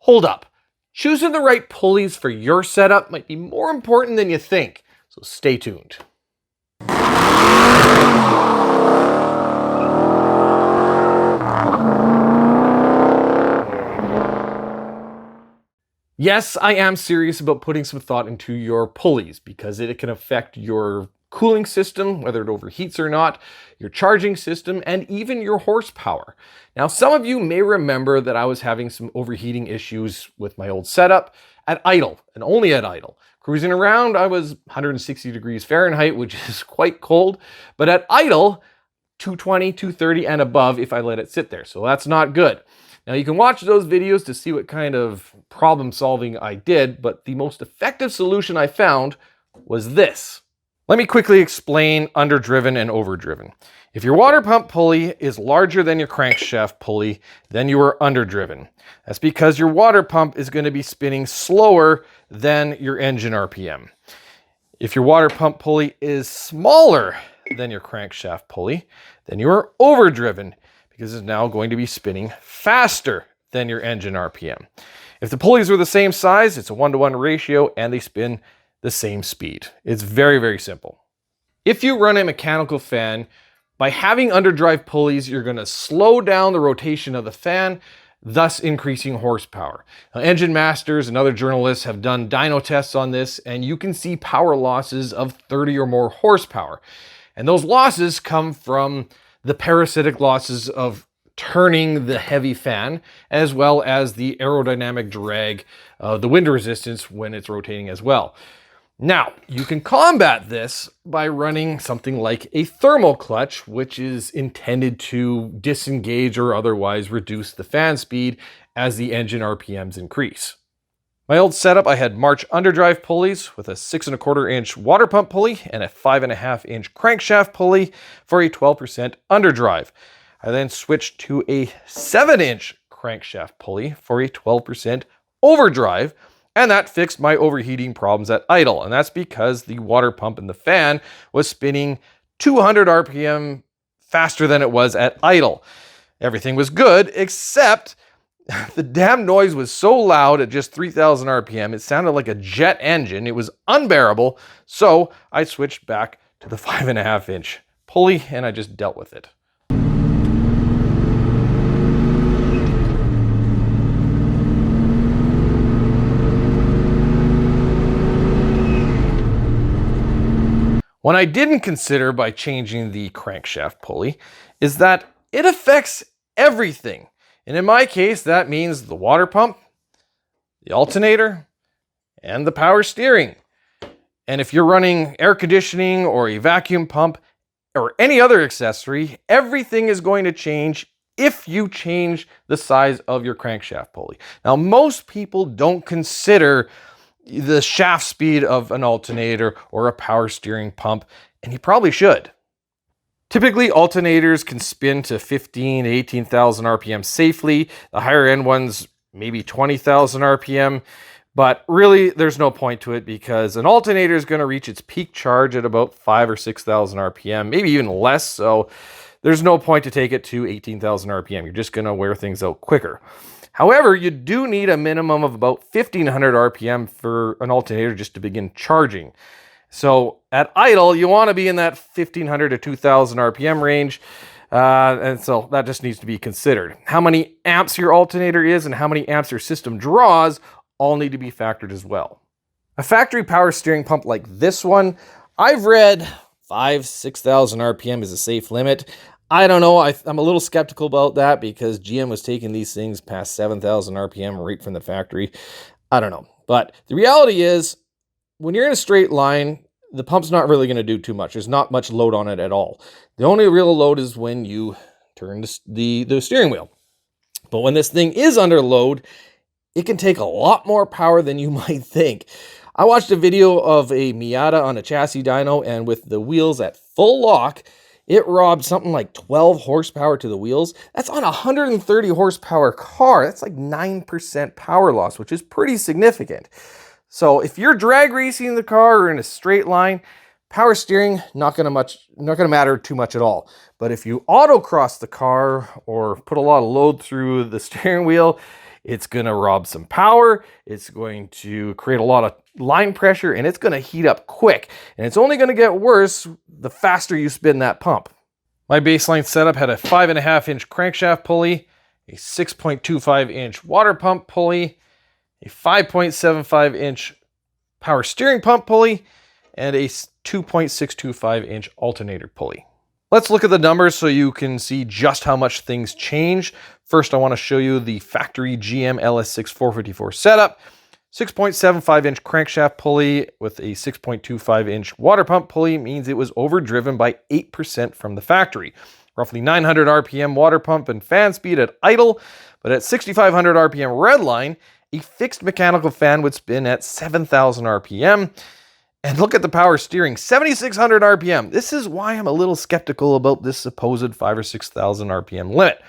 Hold up. Choosing the right pulleys for your setup might be more important than you think, so stay tuned. Yes, I am serious about putting some thought into your pulleys because it can affect your cooling system, whether it overheats or not, your charging system, and even your horsepower. Now, some of you may remember that I was having some overheating issues with my old setup at idle, and only at idle. Cruising around, I was 160 degrees Fahrenheit, which is quite cold, but at idle, 220, 230 and above if I let it sit there, so that's not good. Now you can watch those videos to see what kind of problem solving I did, but the most effective solution I found was this. Let me quickly explain underdriven and overdriven. If your water pump pulley is larger than your crankshaft pulley, then you are underdriven. That's because your water pump is going to be spinning slower than your engine RPM. If your water pump pulley is smaller than your crankshaft pulley, then you are overdriven, because it's now going to be spinning faster than your engine RPM. If the pulleys are the same size, it's a 1-to-1 ratio and they spin the same speed. It's very, very simple. If you run a mechanical fan, by having underdrive pulleys, you're going to slow down the rotation of the fan, thus increasing horsepower. Now, Engine Masters and other journalists have done dyno tests on this, and you can see power losses of 30 or more horsepower. And those losses come from the parasitic losses of turning the heavy fan, as well as the aerodynamic drag of the wind resistance when it's rotating as well. Now, you can combat this by running something like a thermal clutch, which is intended to disengage or otherwise reduce the fan speed as the engine RPMs increase. My old setup, I had March underdrive pulleys with a 6¼ inch water pump pulley and a 5½ inch crankshaft pulley for a 12% underdrive. I then switched to a 7-inch crankshaft pulley for a 12% overdrive, and that fixed my overheating problems at idle. And that's because the water pump in the fan was spinning 200 RPM faster than it was at idle. Everything was good, except the damn noise was so loud at just 3,000 RPM, it sounded like a jet engine. It was unbearable, so I switched back to the 5½ inch pulley and I just dealt with it. What I didn't consider by changing the crankshaft pulley is that it affects everything. And in my case, that means the water pump, the alternator, and the power steering. And if you're running air conditioning or a vacuum pump or any other accessory, everything is going to change if you change the size of your crankshaft pulley. Now, most people don't consider the shaft speed of an alternator or a power steering pump, and you probably should. Typically, alternators can spin to 15,000 to 18,000 RPM safely. The higher end ones, maybe 20,000 RPM. But really, there's no point to it because an alternator is going to reach its peak charge at about 5,000 or 6,000 RPM, maybe even less. So there's no point to take it to 18,000 RPM. You're just going to wear things out quicker. However, you do need a minimum of about 1,500 RPM for an alternator just to begin charging. So at idle, you want to be in that 1,500 to 2,000 RPM range. And so that just needs to be considered. How many amps your alternator is and how many amps your system draws all need to be factored as well. A factory power steering pump like this one, I've read 5,000 to 6,000 RPM is a safe limit. I don't know. I'm a little skeptical about that because GM was taking these things past 7,000 RPM right from the factory. I don't know. But the reality is, when you're in a straight line, the pump's not really going to do too much. There's not much load on it at all. The only real load is when you turn the steering wheel. But when this thing is under load, it can take a lot more power than you might think. I watched a video of a Miata on a chassis dyno, and with the wheels at full lock, it robbed something like 12 horsepower to the wheels. That's on a 130 horsepower car. That's like 9% power loss, which is pretty significant. So if you're drag racing the car or in a straight line, power steering not going to matter too much at all. But if you autocross the car or put a lot of load through the steering wheel, It's going to rob some power. It's going to create a lot of line pressure, and it's going to heat up quick. And it's only going to get worse the faster you spin that pump. My baseline setup had a 5.5-inch crankshaft pulley, a 6.25-inch water pump pulley, a 5.75-inch power steering pump pulley, and a 2.625-inch alternator pulley. Let's look at the numbers so you can see just how much things change. First, I want to show you the factory GM LS6 454 setup. 6.75-inch crankshaft pulley with a 6.25-inch water pump pulley means it was overdriven by 8% from the factory. Roughly 900 RPM water pump and fan speed at idle, but at 6,500 RPM redline, a fixed mechanical fan would spin at 7,000 RPM. And look at the power steering, 7,600 RPM. This is why I'm a little skeptical about this supposed 5,000 or 6,000 RPM limit.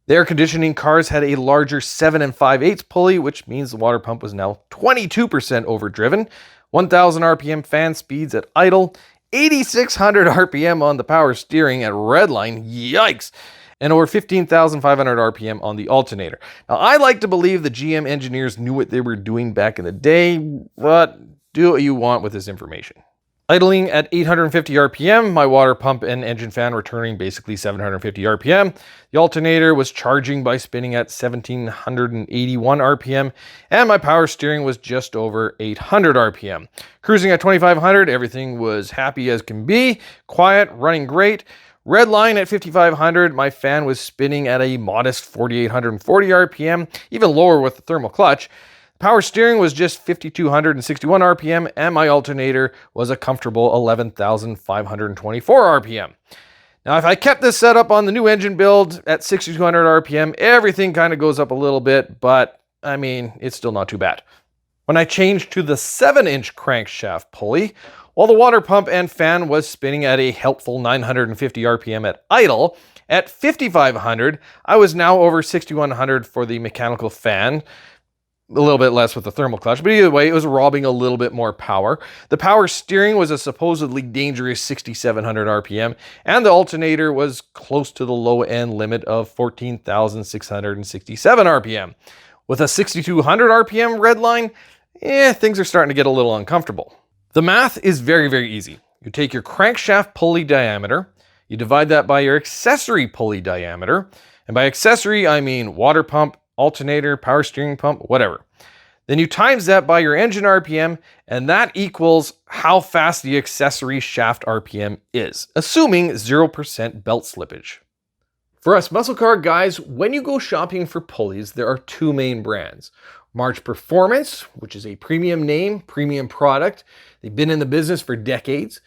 The air conditioning cars had a larger 7 5/8 pulley, which means the water pump was now 22% overdriven. 1,000 RPM fan speeds at idle, 8,600 RPM on the power steering at redline, yikes, and over 15,500 RPM on the alternator. Now, I like to believe the GM engineers knew what they were doing back in the day, but do what you want with this information. Idling at 850 RPM, my water pump and engine fan were turning basically 750 RPM. The alternator was charging by spinning at 1,781 RPM, and my power steering was just over 800 RPM. Cruising at 2,500, everything was happy as can be, quiet, running great. Red line at 5,500, my fan was spinning at a modest 4,840 RPM, even lower with the thermal clutch. Power steering was just 5,261 RPM, and my alternator was a comfortable 11,524 RPM. Now, if I kept this setup on the new engine build at 6,200 RPM, everything kind of goes up a little bit, but I mean, it's still not too bad. When I changed to the 7-inch crankshaft pulley, while the water pump and fan was spinning at a helpful 950 RPM at idle, at 5,500, I was now over 6,100 for the mechanical fan. A little bit less with the thermal clutch, but either way, it was robbing a little bit more power. The power steering was a supposedly dangerous 6,700 RPM, and the alternator was close to the low end limit of 14,667 RPM. With a 6,200 RPM redline, things are starting to get a little uncomfortable. The math is very, very easy. You take your crankshaft pulley diameter, you divide that by your accessory pulley diameter, and by accessory, I mean water pump, alternator, power steering pump, whatever. Then you times that by your engine RPM, and that equals how fast the accessory shaft RPM is, assuming 0% belt slippage. For us muscle car guys, when you go shopping for pulleys, there are two main brands. March Performance, which is a premium name, premium product. They've been in the business for decades.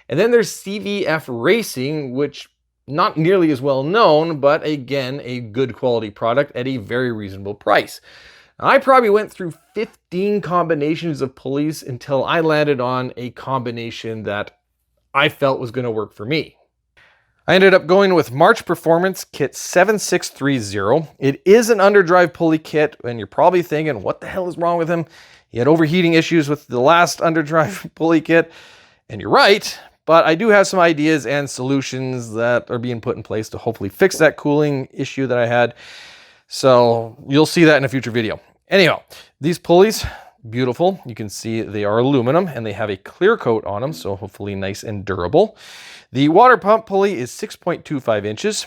And then there's CVF Racing, which not nearly as well known, but again, a good quality product at a very reasonable price. I probably went through 15 combinations of pulleys until I landed on a combination that I felt was going to work for me. I ended up going with March Performance Kit 7630. It is an Underdrive pulley kit, and you're probably thinking, what the hell is wrong with him? He had overheating issues with the last Underdrive pulley kit, and you're right. But I do have some ideas and solutions that are being put in place to hopefully fix that cooling issue that I had. So you'll see that in a future video. Anyhow, these pulleys, beautiful. You can see they are aluminum and they have a clear coat on them, so hopefully nice and durable. The water pump pulley is 6.25 inches.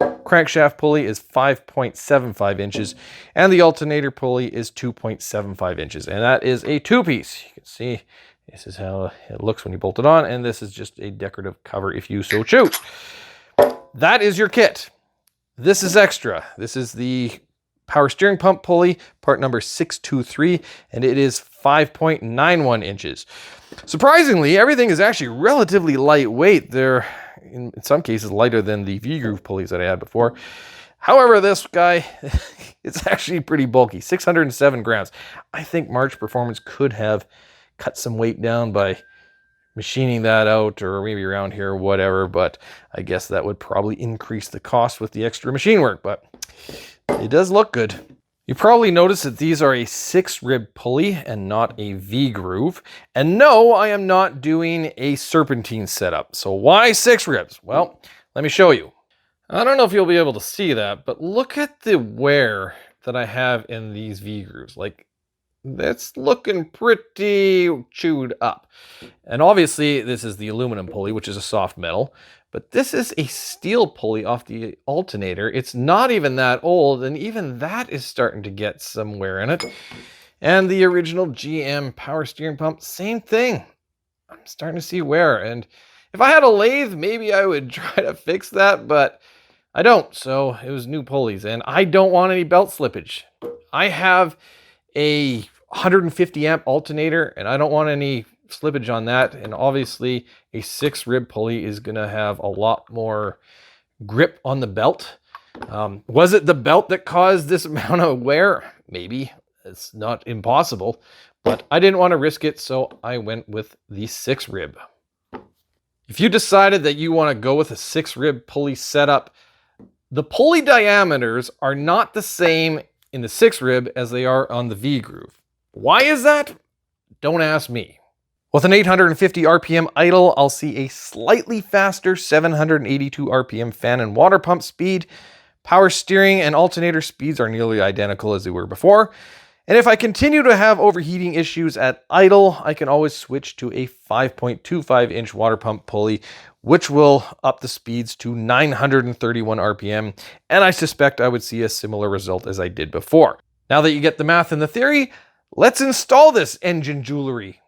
Crankshaft pulley is 5.75 inches. And the alternator pulley is 2.75 inches. And that is a two-piece. You can see this is how it looks when you bolt it on, and this is just a decorative cover if you so choose. That is your kit. This is extra. This is the power steering pump pulley, part number 623, and it is 5.91 inches. Surprisingly, everything is actually relatively lightweight. They're, in some cases, lighter than the V-groove pulleys that I had before. However, this guy, it's actually pretty bulky, 607 grams. I think March Performance could have cut some weight down by machining that out, or maybe around here, whatever, but I guess that would probably increase the cost with the extra machine work, but it does look good. You probably noticed that these are a 6-rib pulley and not a V-groove. And no, I am not doing a serpentine setup. So why 6 ribs? Well, let me show you. I don't know if you'll be able to see that, but look at the wear that I have in these V-grooves. Like, that's looking pretty chewed up. And obviously this is the aluminum pulley, which is a soft metal, but this is a steel pulley off the alternator. It's not even that old, and even that is starting to get some wear in it. And the original GM power steering pump, same thing. I'm starting to see wear, and if I had a lathe, maybe I would try to fix that, but I don't. So it was new pulleys, and I don't want any belt slippage. I have a 150 amp alternator, and I don't want any slippage on that. And obviously a 6-rib pulley is going to have a lot more grip on the belt. Was it the belt that caused this amount of wear? Maybe. It's not impossible, but I didn't want to risk it, so I went with the 6-rib. If you decided that you want to go with a 6-rib pulley setup, the pulley diameters are not the same in the 6-rib as they are on the V-groove. Why is that? Don't ask me. With an 850 RPM idle, I'll see a slightly faster 782 RPM fan and water pump speed. Power steering and alternator speeds are nearly identical as they were before. And if I continue to have overheating issues at idle, I can always switch to a 5.25-inch water pump pulley, which will up the speeds to 931 RPM, and I suspect I would see a similar result as I did before. Now that you get the math and the theory, let's install this engine jewelry.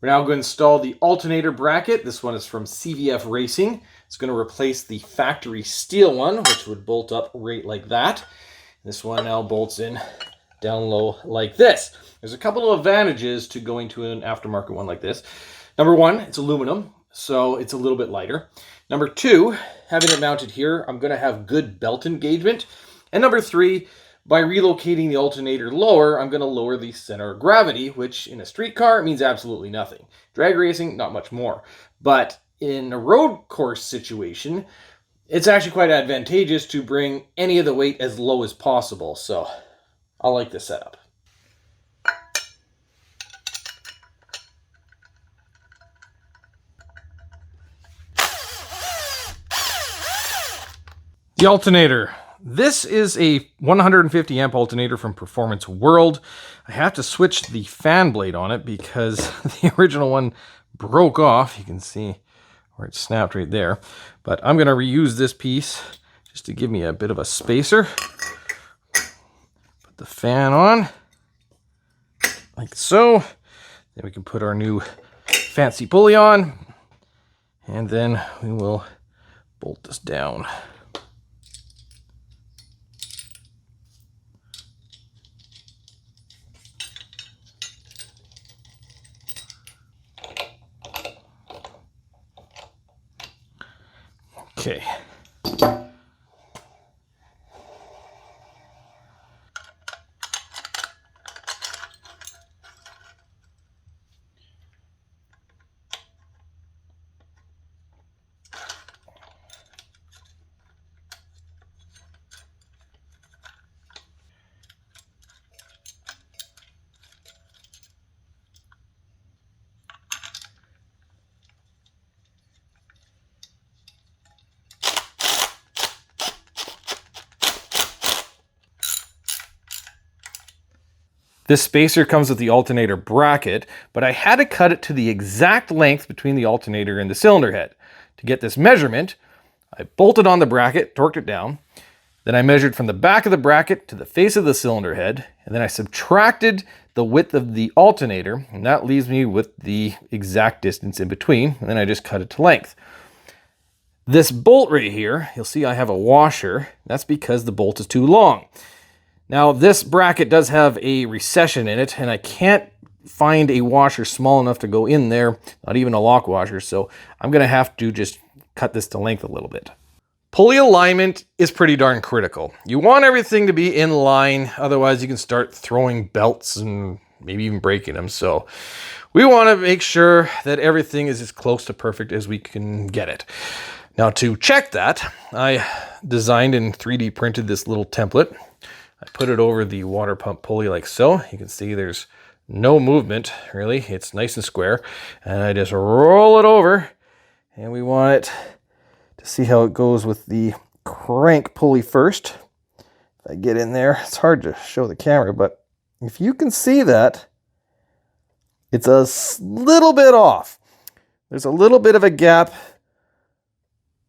We're now going to install the alternator bracket. This one is from CVF Racing. It's going to replace the factory steel one, which would bolt up right like that. This one now bolts in down low like this. There's a couple of advantages to going to an aftermarket one like this. Number one, it's aluminum, so it's a little bit lighter. Number two, having it mounted here, I'm going to have good belt engagement. And number three, by relocating the alternator lower, I'm going to lower the center of gravity, which in a street car means absolutely nothing. Drag racing, not much more. But in a road course situation, it's actually quite advantageous to bring any of the weight as low as possible. So I like this setup. The alternator. This is a 150 amp alternator from Performance World. I have to switch the fan blade on it because the original one broke off. You can see where it snapped right there. But I'm going to reuse this piece just to give me a bit of a spacer. Put the fan on like so. Then we can put our new fancy pulley on. And then we will bolt this down. Okay. This spacer comes with the alternator bracket, but I had to cut it to the exact length between the alternator and the cylinder head. To get this measurement, I bolted on the bracket, torqued it down, then I measured from the back of the bracket to the face of the cylinder head, and then I subtracted the width of the alternator, and that leaves me with the exact distance in between, and then I just cut it to length. This bolt right here, you'll see I have a washer. That's because the bolt is too long. Now, this bracket does have a recession in it, and I can't find a washer small enough to go in there, not even a lock washer, so I'm going to have to just cut this to length a little bit. Pulley alignment is pretty darn critical. You want everything to be in line, otherwise you can start throwing belts and maybe even breaking them. So We want to make sure that everything is as close to perfect as we can get it. Now to check that, I designed and 3D printed this little template. I put it over the water pump pulley like so. You can see there's no movement, really. It's nice and square. And I just roll it over, and we want it to see how it goes with the crank pulley first. If I get in there, it's hard to show the camera, but if you can see that, it's a little bit off. There's a little bit of a gap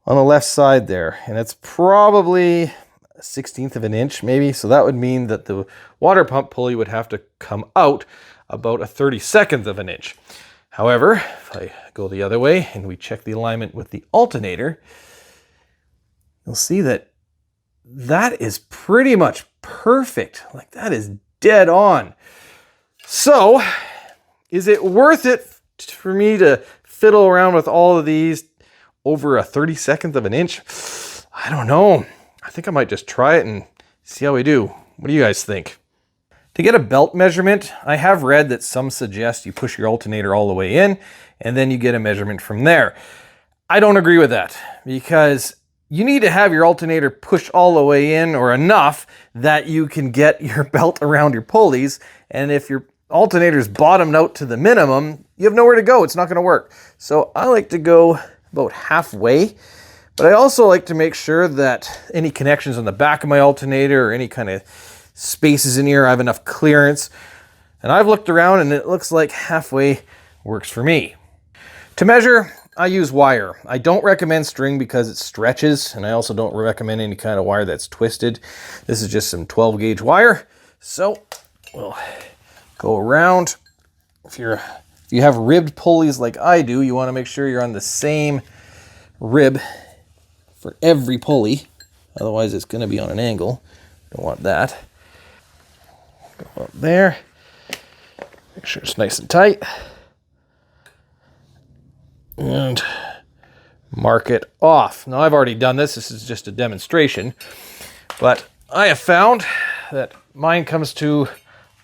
on the left side there, and it's probably a 1/16 of an inch maybe. So that would mean that the water pump pulley would have to come out about a 32nd of an inch. However, if I go the other way and we check the alignment with the alternator, you'll see that that is pretty much perfect. Like, that is dead on. So is it worth it for me to fiddle around with all of these over a 32nd of an inch? I don't know. I think I might just try it and see how we do. What do you guys think? To get a belt measurement, I have read that some suggest you push your alternator all the way in and then you get a measurement from there. I don't agree with that, because you need to have your alternator pushed all the way in, or enough that you can get your belt around your pulleys. And if your alternator's bottomed out to the minimum, you have nowhere to go. It's not going to work. So I like to go about halfway, but I also like to make sure that any connections on the back of my alternator or any kind of spaces in here, I have enough clearance. And I've looked around and it looks like halfway works for me. To measure, I use wire. I don't recommend string because it stretches, and I also don't recommend any kind of wire that's twisted. This is just some 12 gauge wire. So we'll go around. If you have ribbed pulleys like I do, you want to make sure you're on the same rib for every pulley. Otherwise it's going to be on an angle. Don't want that. Go up there. Make sure it's nice and tight. And mark it off. Now, I've already done this. This is just a demonstration. But I have found that mine comes to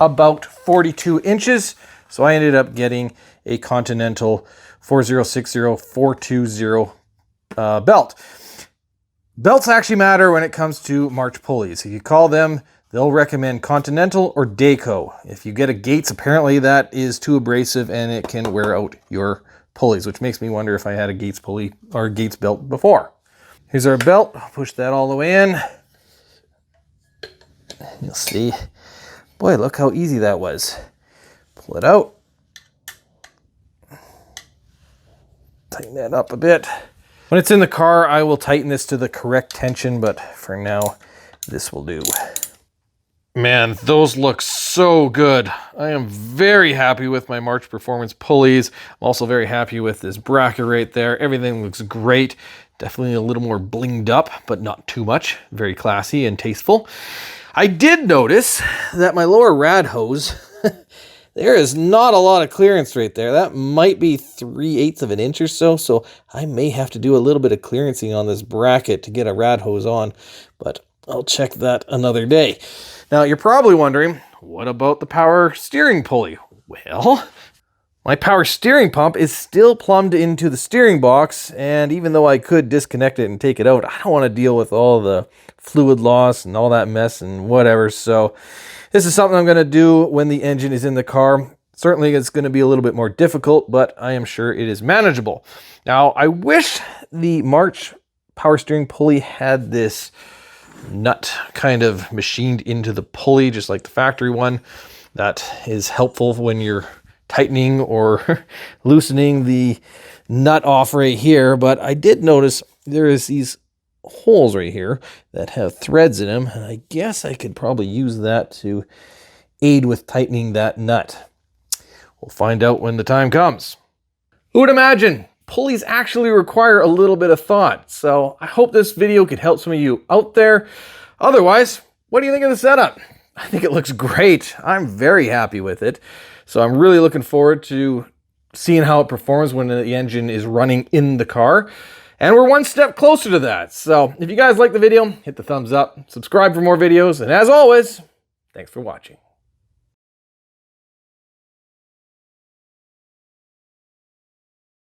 about 42 inches. So I ended up getting a Continental 4060420 belt. Belts actually matter when it comes to March pulleys. If you call them, they'll recommend Continental or Dayco. If you get a Gates, apparently that is too abrasive and it can wear out your pulleys, which makes me wonder if I had a Gates pulley or a Gates belt before. Here's our belt. I'll push that all the way in. You'll see. Boy, look how easy that was. Pull it out. Tighten that up a bit. When it's in the car, I will tighten this to the correct tension, but for now, this will do. Man, those look so good. I am very happy with my March Performance pulleys. I'm also very happy with this bracket right there. Everything looks great. Definitely a little more blinged up, but not too much. Very classy and tasteful. I did notice that my lower rad hose, there is not a lot of clearance right there. That might be 3/8 of an inch or so. So I may have to do a little bit of clearancing on this bracket to get a rad hose on, but I'll check that another day. Now, you're probably wondering, what about the power steering pulley? Well, my power steering pump is still plumbed into the steering box, and even though I could disconnect it and take it out, I don't want to deal with all the fluid loss and all that mess and whatever. So this is something I'm going to do when the engine is in the car. Certainly it's going to be a little bit more difficult, but I am sure it is manageable. Now, I wish the March power steering pulley had this nut kind of machined into the pulley, just like the factory one. That is helpful when you're tightening or loosening the nut off right here. But I did notice there is these holes right here that have threads in them, and I guess I could probably use that to aid with tightening that nut. We'll find out when the time comes. Who would imagine pulleys actually require a little bit of thought? So I hope this video could help some of you out there. Otherwise, what do you think of the setup? I think it looks great. I'm very happy with it. So I'm really looking forward to seeing how it performs when the engine is running in the car. And we're one step closer to that. So if you guys like the video, hit the thumbs up, subscribe for more videos, and as always, thanks for watching.